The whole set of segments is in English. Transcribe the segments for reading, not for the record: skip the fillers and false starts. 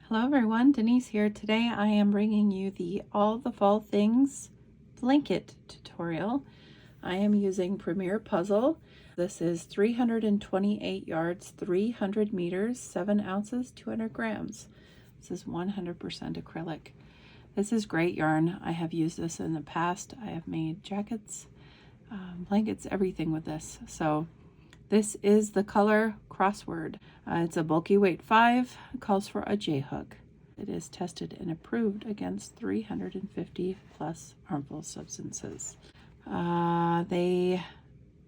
Hello everyone, Denise here. Today I am bringing you the All the Fall Things blanket tutorial. I am using Premier Puzzle. This is 328 yards, 300 meters, 7 ounces, 200 grams. This is 100% acrylic. This is great yarn. I have used this in the past. I have made jackets, blankets, everything with this. So this is the color Crossword. It's a bulky weight 5, calls for a J-hook. It is tested and approved against 350 plus harmful substances. They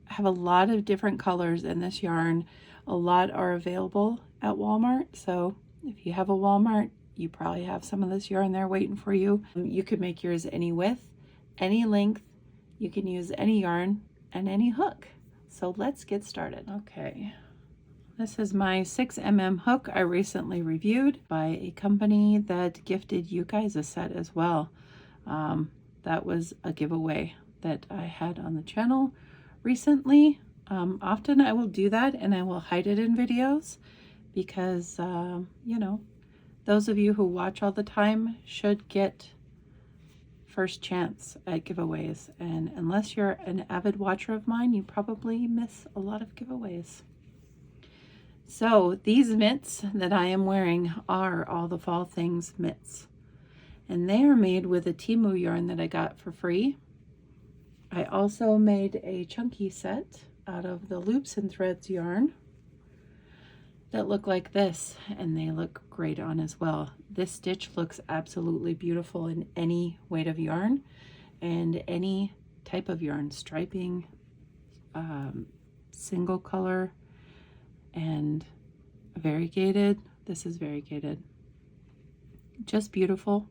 have a lot of different colors in this yarn. A lot are available at Walmart, so if you have a Walmart, you probably have some of this yarn there waiting for you. You could make yours any width, any length. You can use any yarn and any hook. So let's get started. Okay, this is my 6mm hook I recently reviewed by a company that gifted you guys a set as well. That was a giveaway that I had on the channel recently. Often I will do that and I will hide it in videos because, you know, those of you who watch all the time should get first chance at giveaways, and unless you're an avid watcher of mine, you probably miss a lot of giveaways. So these mitts that I am wearing are All the Fall Things mitts, and they are made with a Temu yarn that I got for free. I also made a chunky set out of the Loops and Threads yarn that look like this, and they look great on as well. This stitch looks absolutely beautiful in any weight of yarn and any type of yarn, striping, single color, and variegated. This is variegated. Just beautiful,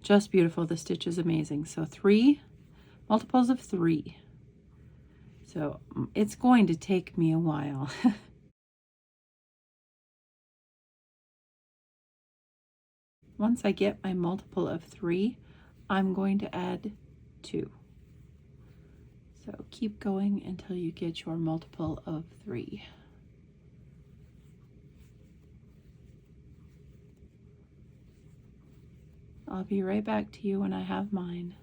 just beautiful. The stitch is amazing. So 3 multiples of 3. So it's going to take me a while. Once I get my multiple of 3, I'm going to add 2. So keep going until you get your multiple of 3. I'll be right back to you when I have mine.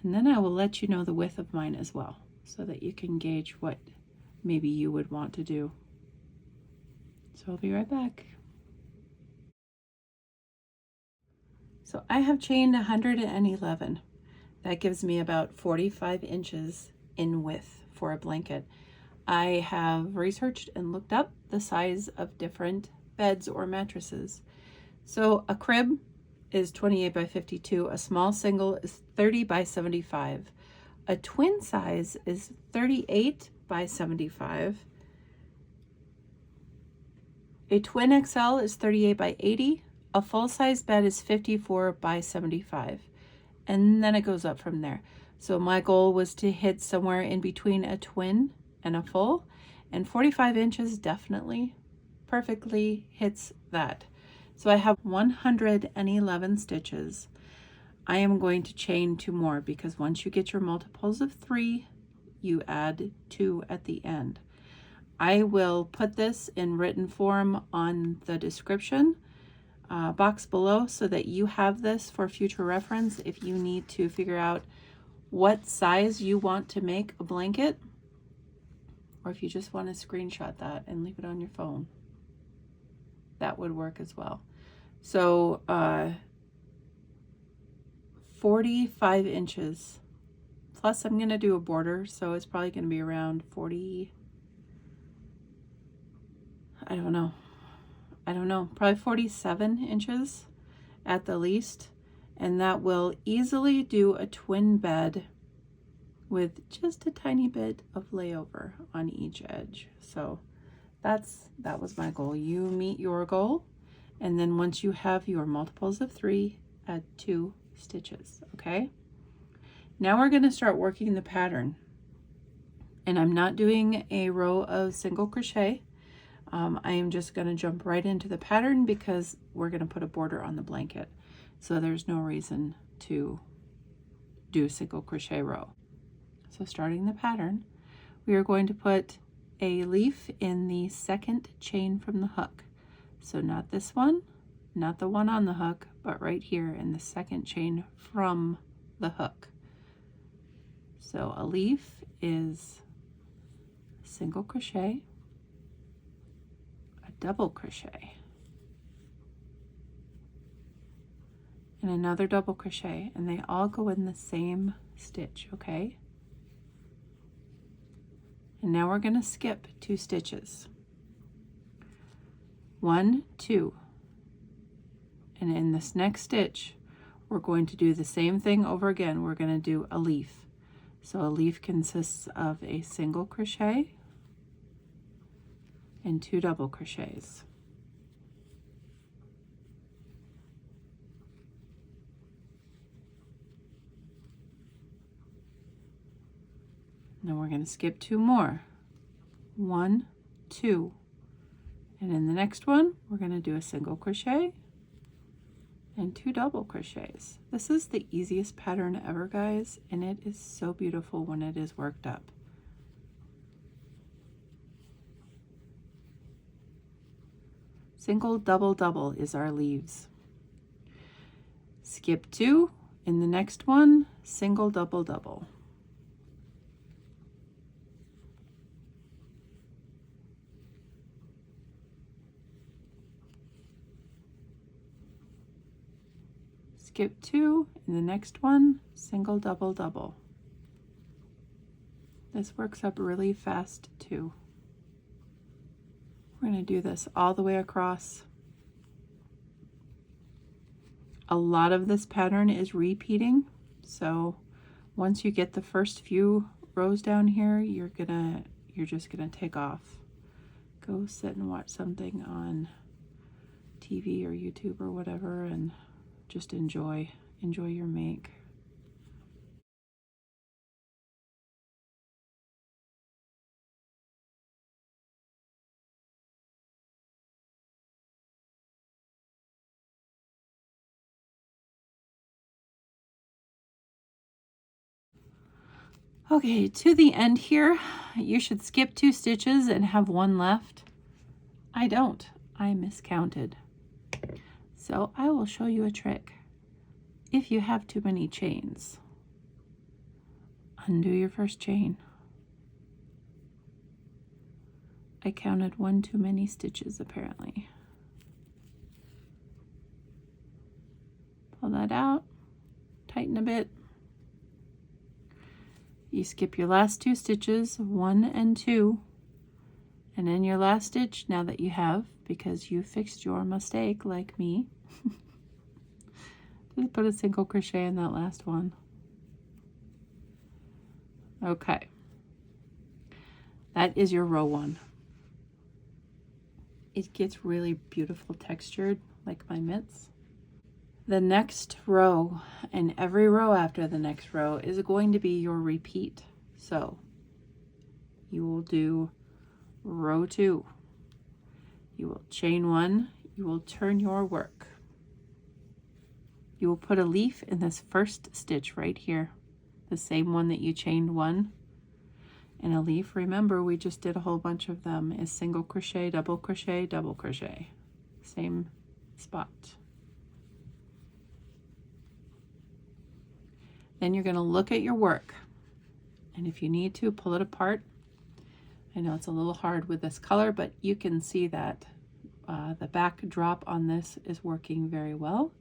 And then I will let you know the width of mine as well, so that you can gauge what maybe you would want to do. So I'll be right back. So I have chained 111. That gives me about 45 inches in width for a blanket. I have researched and looked up the size of different beds or mattresses. So a crib is 28 by 52. A small single is 30 by 75. A twin size is 38 by 75. A twin XL is 38 by 80. A full-size bed is 54 by 75, and then it goes up from there. So my goal was to hit somewhere in between a twin and a full, and 45 inches definitely perfectly hits that. So I have 111 stitches. I am going to chain 2 more because once you get your multiples of 3, you add 2 at the end. I will put this in written form on the description box below so that you have this for future reference if you need to figure out what size you want to make a blanket, or if you just want to screenshot that and leave it on your phone. That would work as well. So 45 inches, plus I'm going to do a border, so it's probably going to be around 40, I don't know, probably 47 inches at the least, and that will easily do a twin bed with just a tiny bit of layover on each edge. So that was my goal. You meet your goal, and then once you have your multiples of 3, add 2 stitches. Okay, now we're going to start working the pattern, and I'm not doing a row of single crochet. I am just going to jump right into the pattern because we're going to put a border on the blanket. So there's no reason to do a single crochet row. So starting the pattern, we are going to put a leaf in the second chain from the hook. So not this one, not the one on the hook, but right here in the second chain from the hook. So a leaf is a single crochet, a double crochet, and another double crochet, and they all go in the same stitch, okay? And now we're going to skip 2 stitches. 1, 2. And in this next stitch, we're going to do the same thing over again. We're going to do a leaf. So a leaf consists of a single crochet and 2 double crochets. Then we're going to skip 2 more. 1, 2. And in the next one, we're going to do a single crochet and 2 double crochets. This is the easiest pattern ever, guys, and it is so beautiful when it is worked up. Single, double, double is our leaves. Skip 2. In the next one, single, double, double. Skip 2, in the next one, single, double, double. This works up really fast too. We're going to do this all the way across. A lot of this pattern is repeating, so once you get the first few rows down here, you're just gonna take off. Go sit and watch something on TV or YouTube or whatever, and just enjoy your make. Okay, to the end here, you should skip 2 stitches and have 1 left. I don't, I miscounted. So I will show you a trick. If you have too many chains, undo your first chain. I counted 1 too many stitches apparently. Pull that out, tighten a bit. You skip your last 2 stitches, 1 and 2, and in your last stitch, now that you have, because you fixed your mistake like me, just put a single crochet in that last one. Okay, that is your row 1. It gets really beautiful textured, like my mitts. The next row and every row after the next row is going to be your repeat. So you will do row 2. You will chain 1. You will turn your work. You will put a leaf in this first stitch right here, the same one that you chained 1. And a leaf, remember we just did a whole bunch of them, is single crochet, double crochet, double crochet. Same spot. Then you're going to look at your work, and if you need to, pull it apart. I know it's a little hard with this color, but you can see that the backdrop on this is working very well.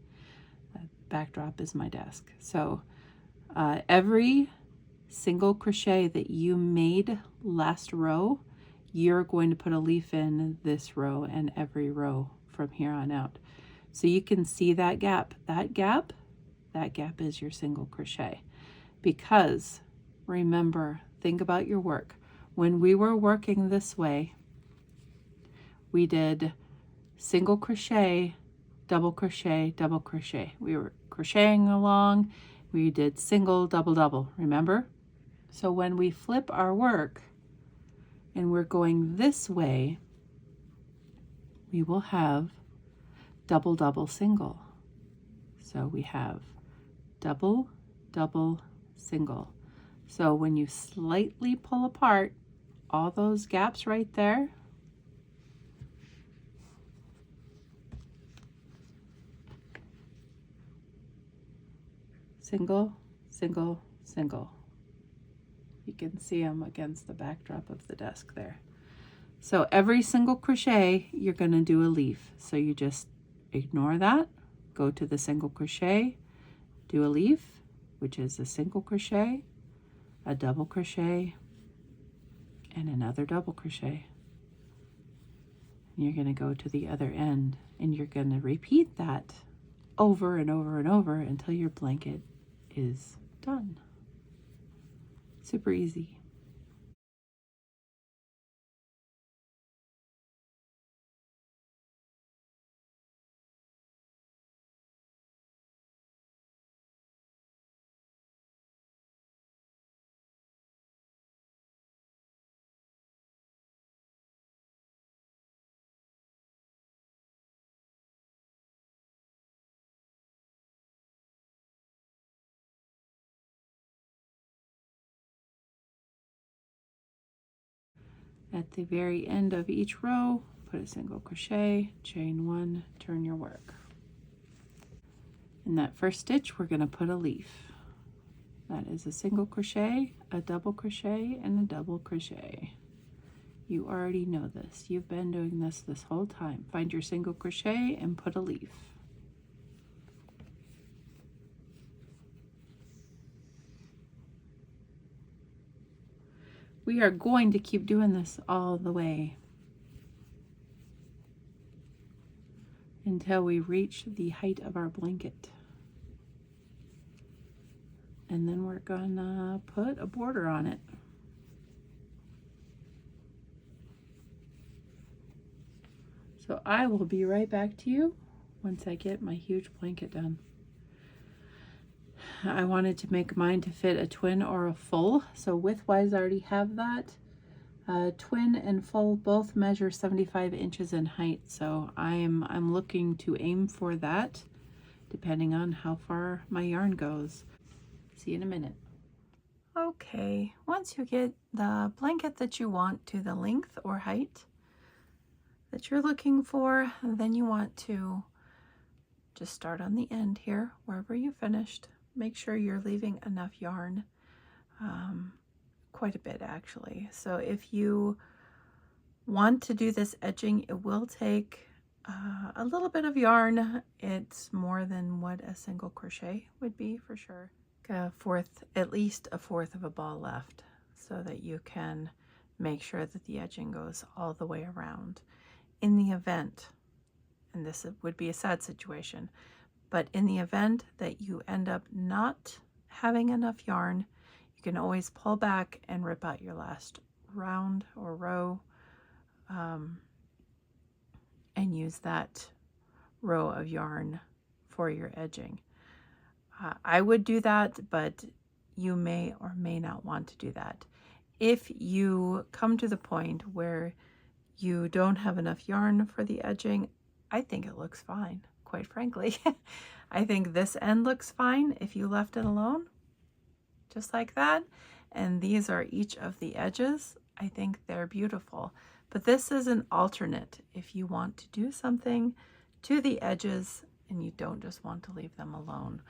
The backdrop is my desk. So every single crochet that you made last row, you're going to put a leaf in this row and every row from here on out. So you can see that gap. That gap is your single crochet. Because remember, think about your work. When we were working this way, we did single crochet, double crochet, double crochet. We were crocheting along. We did single, double, double, remember? So when we flip our work and we're going this way, we will have double, double, single. So we have double, double, single. So when you slightly pull apart all those gaps right there, single, single, single. You can see them against the backdrop of the desk there. So every single crochet, you're going to do a leaf. So you just ignore that, go to the single crochet, do a leaf, which is a single crochet, a double crochet, and another double crochet. And you're going to go to the other end, and you're going to repeat that over and over and over until your blanket is done. Super easy. At the very end of each row, put a single crochet, chain one, turn your work. In that first stitch, we're going to put a leaf. That is a single crochet, a double crochet, and a double crochet. You already know this. You've been doing this whole time. Find your single crochet and put a leaf. We are going to keep doing this all the way until we reach the height of our blanket. And then we're gonna put a border on it. So I will be right back to you once I get my huge blanket done. I wanted to make mine to fit a twin or a full. So width-wise, I already have that. Twin and full both measure 75 inches in height. So I'm looking to aim for that, depending on how far my yarn goes. See you in a minute. Okay, once you get the blanket that you want to the length or height that you're looking for, then you want to just start on the end here, wherever you finished. Make sure you're leaving enough yarn, quite a bit actually. So if you want to do this edging, it will take a little bit of yarn. It's more than what a single crochet would be for sure. At least a fourth of a ball left, so that you can make sure that the edging goes all the way around. In the event, and this would be a sad situation, but in the event that you end up not having enough yarn, you can always pull back and rip out your last round or row, and use that row of yarn for your edging. I would do that, but you may or may not want to do that. If you come to the point where you don't have enough yarn for the edging, I think it looks fine, quite frankly. I think this end looks fine if you left it alone, just like that. And these are each of the edges. I think they're beautiful. But this is an alternate if you want to do something to the edges and you don't just want to leave them alone.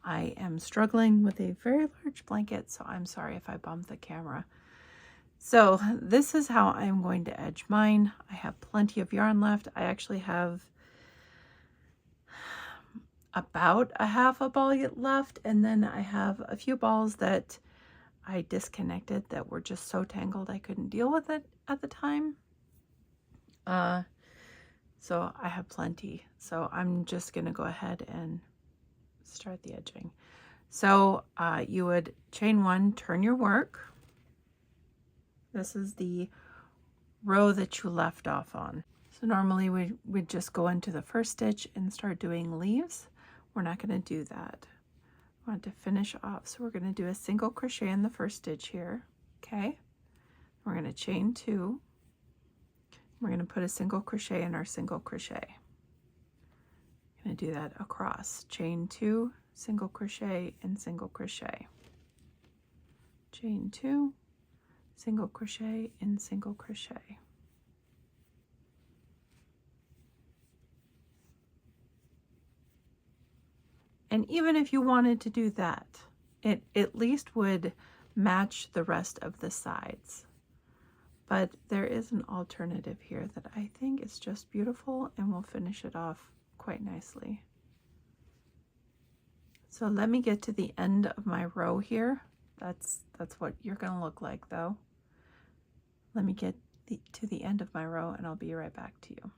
I am struggling with a very large blanket, so I'm sorry if I bump the camera. So this is how I'm going to edge mine. I have plenty of yarn left. I actually have about a half a ball left, and then I have a few balls that I disconnected that were just so tangled I couldn't deal with it at the time. So I have plenty. So I'm just gonna go ahead and start the edging. So you would chain one, turn your work. This is the row that you left off on. So normally we'd just go into the first stitch and start doing leaves. We're not going to do that. We want to finish off. So we're going to do a single crochet in the first stitch here. Okay. We're going to chain two. We're going to put a single crochet in our single crochet. I'm going to do that across. Chain two, single crochet, and single crochet. Chain two, single crochet, and single crochet. And even if you wanted to do that, it at least would match the rest of the sides. But there is an alternative here that I think is just beautiful and will finish it off quite nicely. So let me get to the end of my row here. That's what you're going to look like though. Let me get to the end of my row and I'll be right back to you.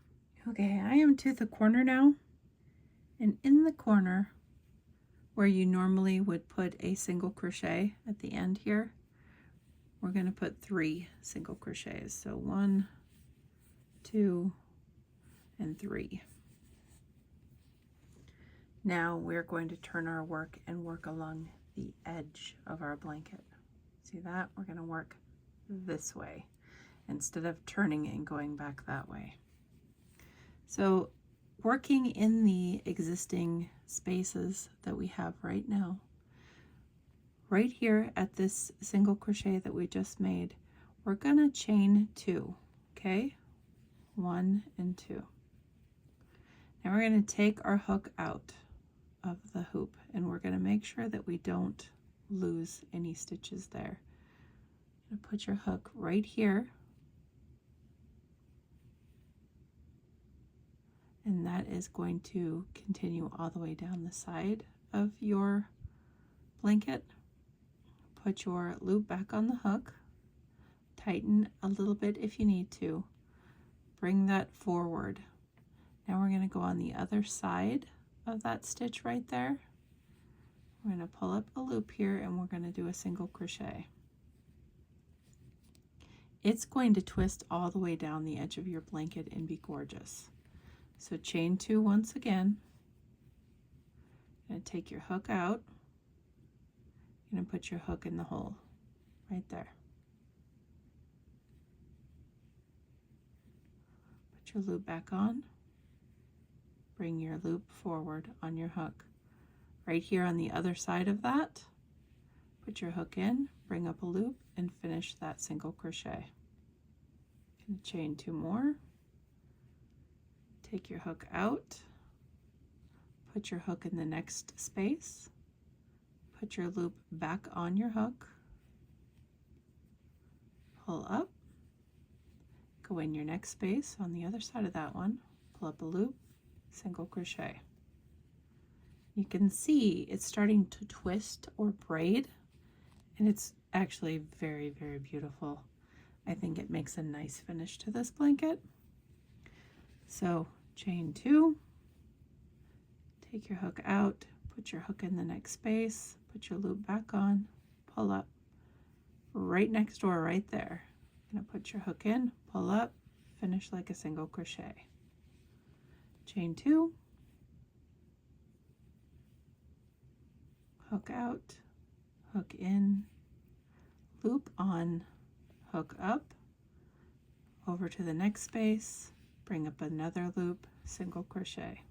Okay, I am to the corner now. And in the corner where you normally would put a single crochet at the end here, we're going to put 3 single crochets. So 1, 2, and 3. Now we're going to turn our work and work along the edge of our blanket. See that? We're going to work this way instead of turning and going back that way. So working in the existing spaces that we have right now, right here at this single crochet that we just made, we're going to chain 2, okay? 1 and 2. Now we're going to take our hook out of the hoop and we're going to make sure that we don't lose any stitches there. You're going to put your hook right here, and that is going to continue all the way down the side of your blanket. Put your loop back on the hook, tighten a little bit if you need to, bring that forward. Now we're going to go on the other side of that stitch right there. We're going to pull up a loop here and we're going to do a single crochet. It's going to twist all the way down the edge of your blanket and be gorgeous. So chain 2 once again. You're going to take your hook out. You're going to put your hook in the hole right there. Put your loop back on. Bring your loop forward on your hook. Right here on the other side of that, put your hook in, bring up a loop, and finish that single crochet. Going to chain 2 more. Take your hook out, put your hook in the next space, put your loop back on your hook, pull up, go in your next space on the other side of that one, pull up a loop, single crochet. You can see it's starting to twist or braid, and it's actually very, very beautiful. I think it makes a nice finish to this blanket. So chain 2, take your hook out, put your hook in the next space, put your loop back on, pull up, right next door right there. You're going to put your hook in, pull up, finish like a single crochet. Chain 2, hook out, hook in, loop on, hook up, over to the next space, bring up another loop, single crochet.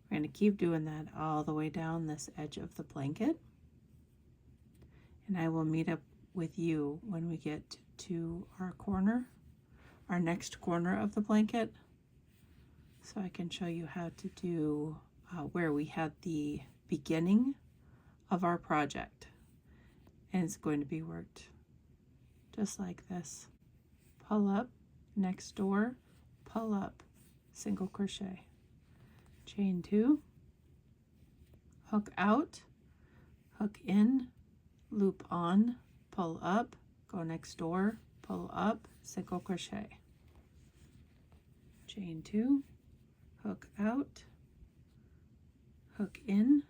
We're going to keep doing that all the way down this edge of the blanket. And I will meet up with you when we get to our corner, our next corner of the blanket, so I can show you how to do where we had the beginning of our project. And it's going to be worked just like this. Pull up, next door, pull up, single crochet, chain 2, hook out, hook in, loop on, pull up, go next door, pull up, single crochet, chain 2, hook out, hook in,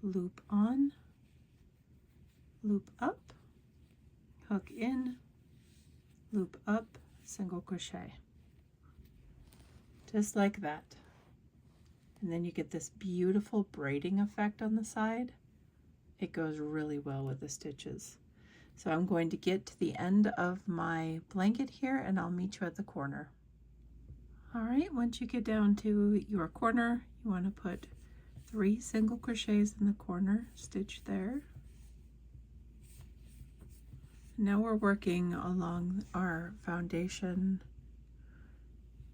loop on, loop up, hook in, loop up, single crochet, just like that. And then you get this beautiful braiding effect on the side. It goes really well with the stitches. So I'm going to get to the end of my blanket here and I'll meet you at the corner. All right, once you get down to your corner, you want to put 3 single crochets in the corner, stitch there. Now we're working along our foundation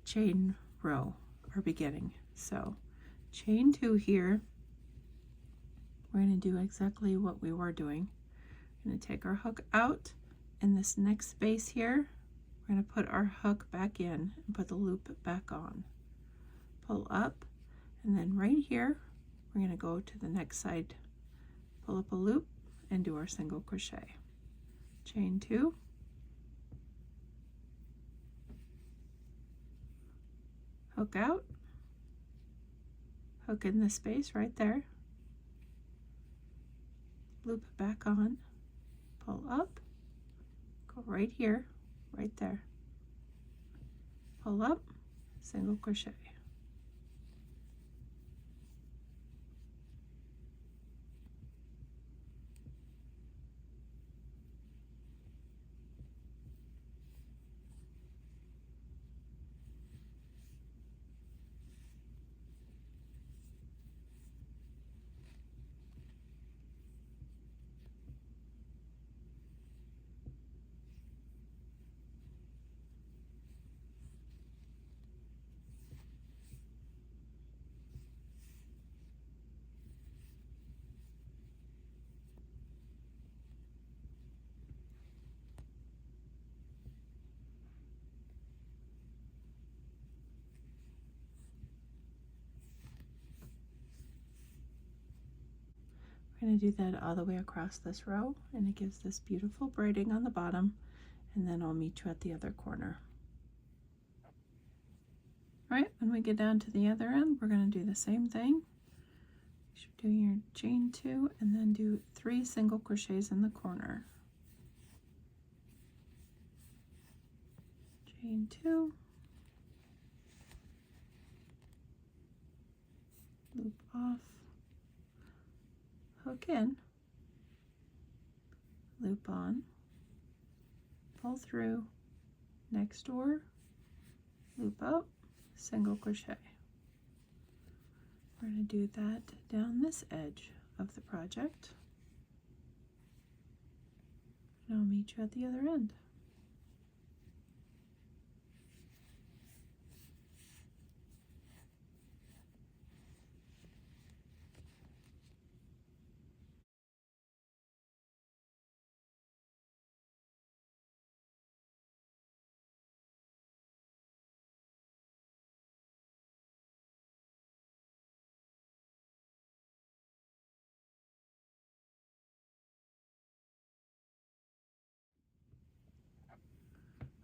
chain row, or beginning. So chain 2 here. We're going to do exactly what we were doing. We're going to take our hook out in this next space here. We're going to put our hook back in and put the loop back on. Pull up, and then right here we're going to go to the next side, pull up a loop, and do our single crochet. Chain 2, hook out, hook in the space right there, loop back on, pull up, go right here, right there, pull up, single crochet. We're going to do that all the way across this row, and it gives this beautiful braiding on the bottom, and then I'll meet you at the other corner. All right, when we get down to the other end, we're going to do the same thing. Do your chain 2 and then do 3 single crochets in the corner. Chain 2, loop off, hook in, loop on, pull through, next door, loop up, single crochet. We're going to do that down this edge of the project, and I'll meet you at the other end.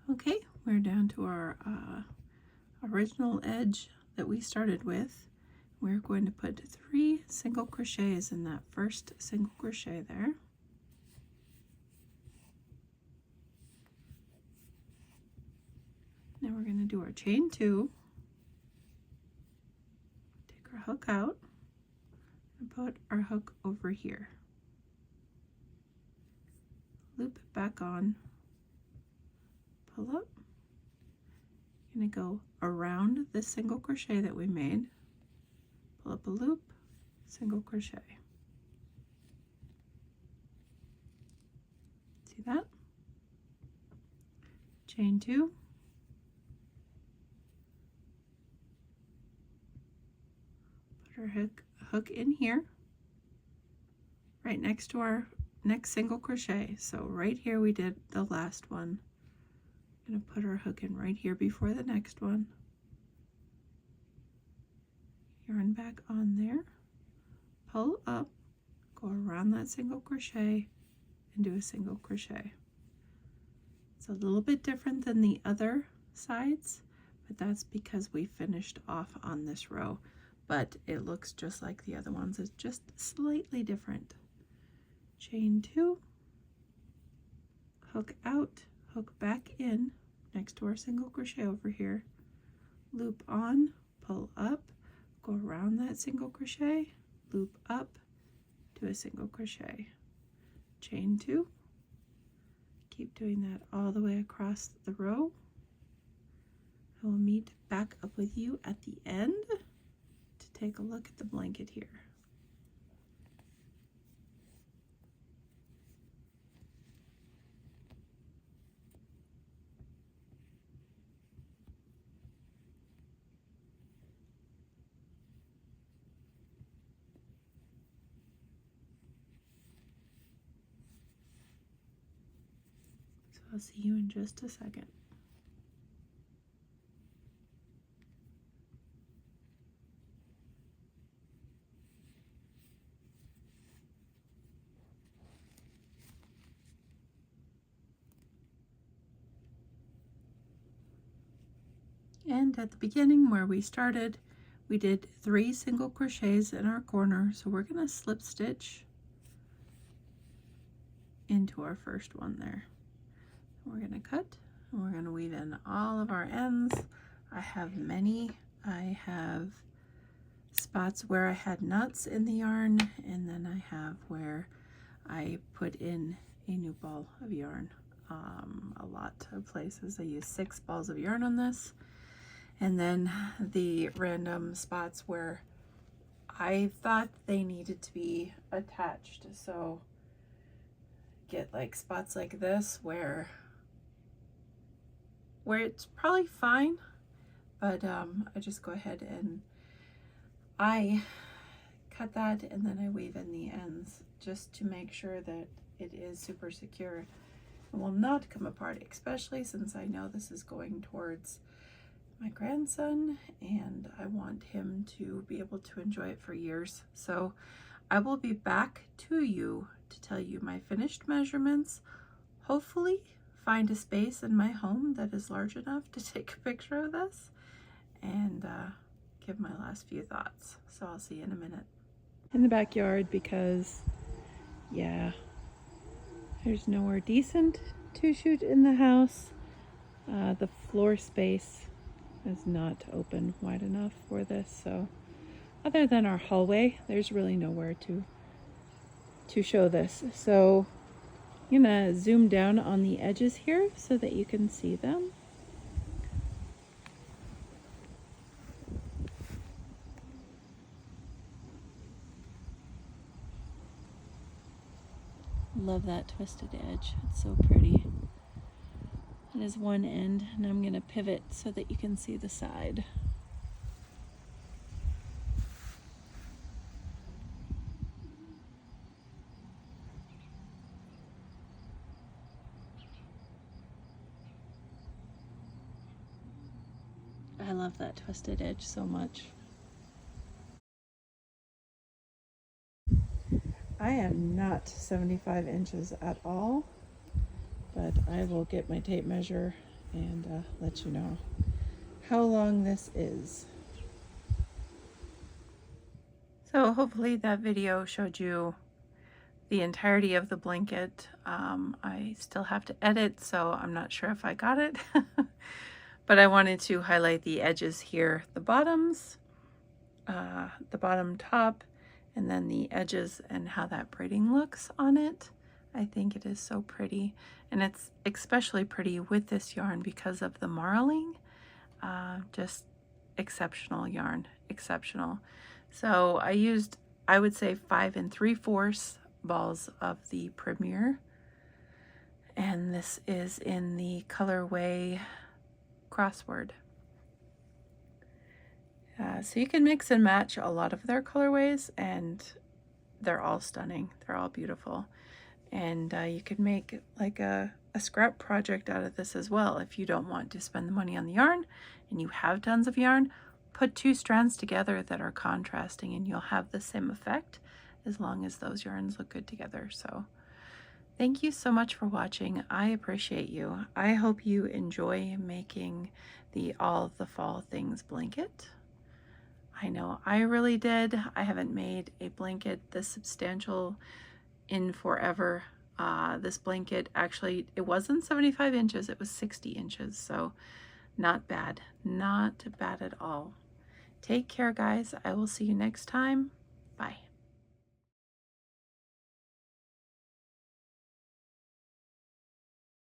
Okay, we're down to our original edge that we started with. We're going to put 3 single crochets in that first single crochet there. Now we're going to do our chain 2, take our hook out, and put our hook over here. Loop it back on, pull up. You're going to go around the single crochet that we made, pull up a loop, single crochet. See that? Chain 2, put our hook in here, right next to our next single crochet. So right here we did the last one. I'm going to put our hook in right here before the next one. Yarn back on there, pull up, go around that single crochet, and do a single crochet. It's a little bit different than the other sides, but that's because we finished off on this row, but it looks just like the other ones. It's just slightly different. Chain 2, hook out, hook back in next to our single crochet over here, loop on, pull up, go around that single crochet, loop up, do a single crochet, chain 2, keep doing that all the way across the row. I will meet back up with you at the end to take a look at the blanket here. I'll see you in just a second. And at the beginning where we started, we did 3 single crochets in our corner, so we're going to slip stitch into our first one there. We're going to cut and we're going to weave in all of our ends. I have many. I have spots where I had knots in the yarn, and then I have where I put in a new ball of yarn. A lot of places I use 6 balls of yarn on this. And then the random spots where I thought they needed to be attached. So get like spots like this where it's probably fine, but I just go ahead and I cut that, and then I weave in the ends just to make sure that it is super secure and will not come apart, especially since I know this is going towards my grandson and I want him to be able to enjoy it for years. So I will be back to you to tell you my finished measurements, hopefully find a space in my home that is large enough to take a picture of this, and give my last few thoughts. So I'll see you in a minute. In the backyard, because yeah, there's nowhere decent to shoot in the house. The floor space is not open wide enough for this, so other than our hallway, there's really nowhere to show this. So I'm gonna zoom down on the edges here so that you can see them. Love that twisted edge, it's so pretty. That is one end, and I'm going to pivot so that you can see the side. I love that twisted edge so much. I am not 75 inches at all, but I will get my tape measure and let you know how long this is. So hopefully that video showed you the entirety of the blanket. I still have to edit, so I'm not sure if I got it. But I wanted to highlight the edges here, the bottoms, the bottom top, and then the edges and how that braiding looks on it. I think it is so pretty, and it's especially pretty with this yarn because of the marling. Just exceptional yarn, exceptional. So I used, I would say, 5 3/4 balls of the Premier, and this is in the colorway Crossword. So you can mix and match a lot of their colorways, and they're all stunning. They're all beautiful. And you could make like a scrap project out of this as well. If you don't want to spend the money on the yarn and you have tons of yarn, put 2 strands together that are contrasting and you'll have the same effect as long as those yarns look good together. So thank you so much for watching. I appreciate you. I hope you enjoy making the All of the Fall Things blanket. I know I really did. I haven't made a blanket this substantial in forever. This blanket, actually, it wasn't 75 inches, it was 60 inches. So not bad, not bad at all. Take care, guys. I will see you next time. Bye.